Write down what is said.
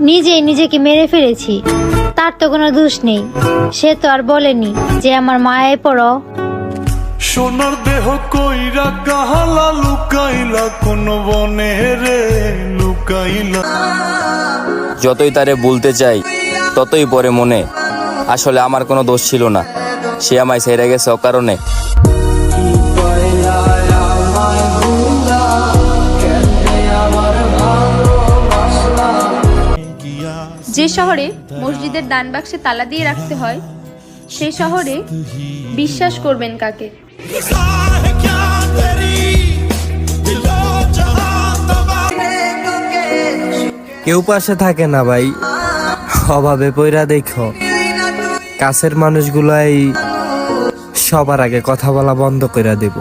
নিজেই নিজেকে মেরে ফেলেছি। তার তো কোনো দোষ নেই, সে তো আর বলেনি যে আমার মায়ায় পড়ো। সোনার দেহ কইরা কাহালা লুকাইলা কোন বনে রে লুকাইলা। যতই তারে বলতে চাই ততই পরে মনে, আসলে আমার কোনো দোষ ছিল না, সে আমায় ছেড়ে গেছে অকারণে। যে শহরে মসজিদের দান বাক্সে তালা দিয়ে রাখতে হয়, সেই শহরে বিশ্বাস করবেন কাকে? কেউ পাশে থাকে না ভাই, অভাবে পইরা দেখো কাছের মানুষগুলাই সবার আগে কথা বলা বন্ধ করে দেব।